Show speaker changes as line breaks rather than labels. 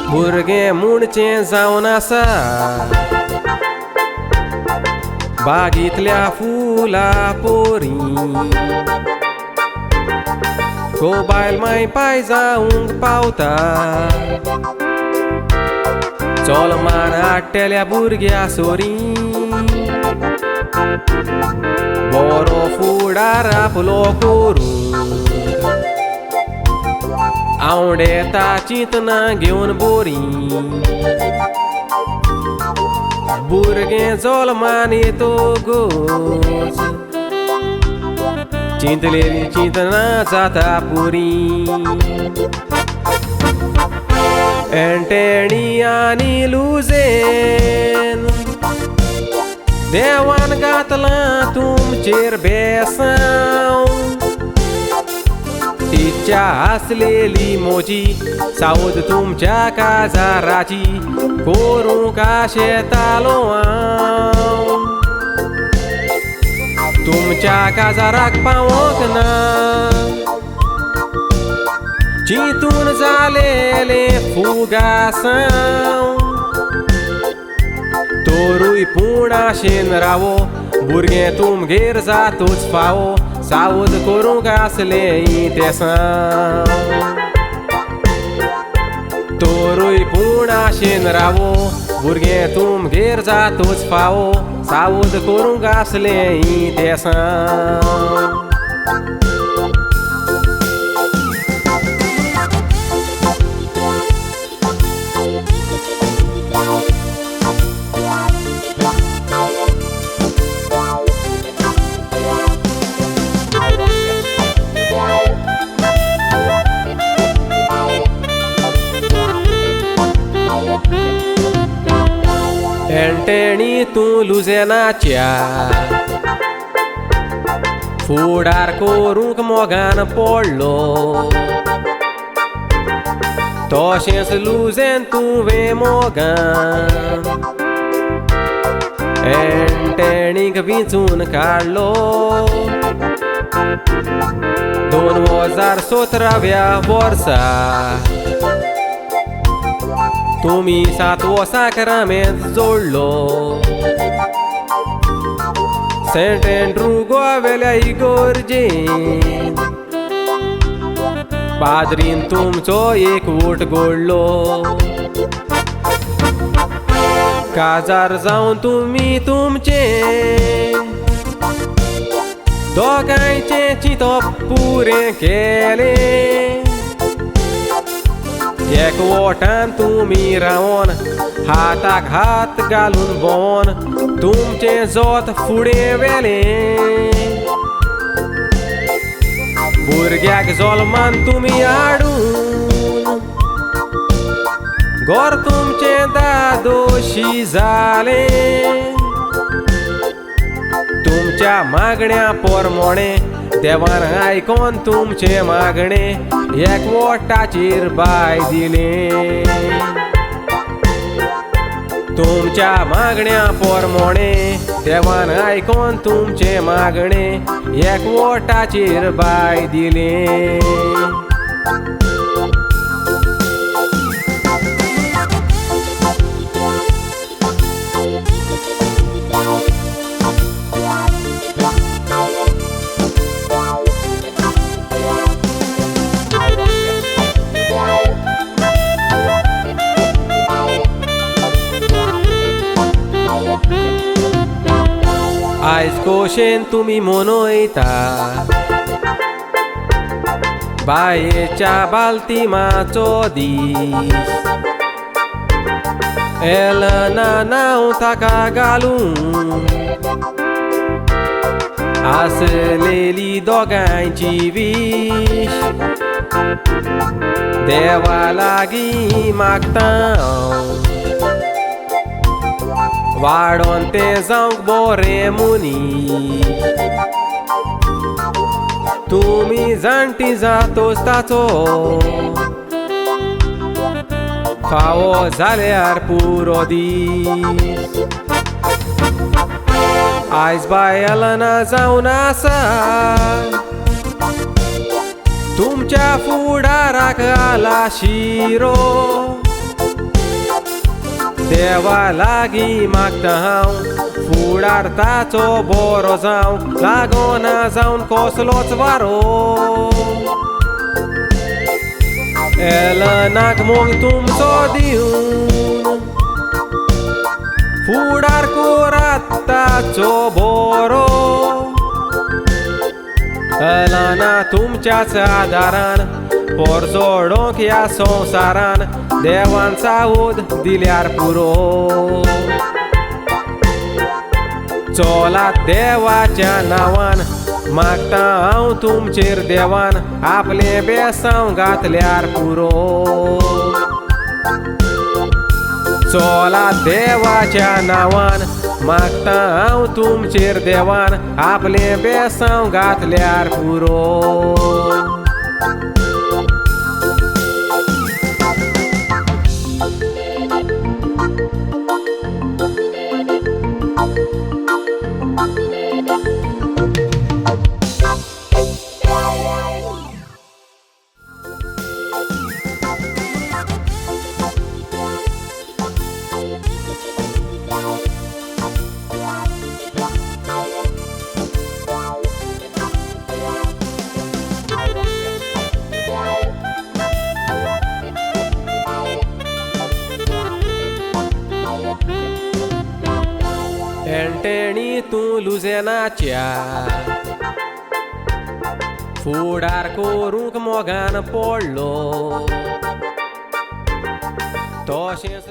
भुरगें मुणचें जावन आसा बागेंतल्या फुला पोरी बायल माय पाय जावंक पावता चोलमान हाडटेल्या भुरग्या सोरी बरो फुडार आपलो करून आवडेता चिंतना घेवन बोरी भुरगें जोलमान येतोगोच चिंतलेली चिंतना जाता पुरी एंटेणी आनी लुजेन देवान घातलां तुमचेर बेसांव इच्छा आसलेली मोजी सावद तुमच्या काजाराची करूंक आशेतालो हांव तुमच्या काजाराक पावोंक ना चिंतून जालेले फुगासांव तोरूय पूण आशेन रावो भुरगें तुमगेर जातूच फावो सावद करूंक आसलें तेसांव तोरूय पूण आशेन रावो भुरगें तुमगेर जातूच फावो सावद करूंक आसलें तेसांव एंटेणी तूं लुजेनाच्या फुडार करूंक मोगान पडलो तशेंच लुजेन तुवें मोगान एंटेणीक विंचून काडलो 2017व्या वर्सा तुमी 7वो साक्रामेंत जोडलो सेंट एंड्रू गोवेल्या इगोर्जेन पाद्रीन तुमचो एक वोट गोडलो काजार जावन तुमी तुमचे दोगांयचें चिंतप पुरें केलें एक वोटान तुमी रावन हाताक हात घालून भोंवन तुमचें जोत फुडें व्हेलें भुरग्याक जोल्मान तुमी हाडून गोर तुमचें दादोशी जालें तुमच्या मागण्या पोरमोणे देवान आयकोन तुमचे मागणे एक वोटाचेर बाय दिले तुमच्या मागण्या पोरमोणे देवान आयकोन तुमचे मागणे एक वोटाचेर बाय दिले आयज कोशेन तुमी मनयता बायेच्या बाल्तिमाचो दीस एलना नांव ताका घालून आसलेली दोगांयची वीश देवा लागीं मागता वाडोन तें जावंक बोरें मुनी तुमी जाणटी जातोच ताचो फावो जाल्यार पुरो दीस आयज बायलांना जावन आसा तुमच्या फुडाराक आला शिरो देवा लागीं मागता हांव फुडार ताचो बरो जावं लागोना जावन कसलोच वारो एलनाक मोग तुमचो दिवन फुडार कोरात ताचो बरो एलना तुमच्याच आदारान पोरजोडोंक ह्या संवसारान देवान सावूद दिल्यार पुरो चोलात देवाच्या नांवान मागता हांव तुमचेर देवान आपले बेसांव घातल्यार पुरो चोलात देवाच्या नांवान मागता हांव तुमचेर देवान आपले बेसांव घातल्यार पुरो एंटेणी तूं लुझेनाच्या फुडार करूंक मोगान पडलो तशेंच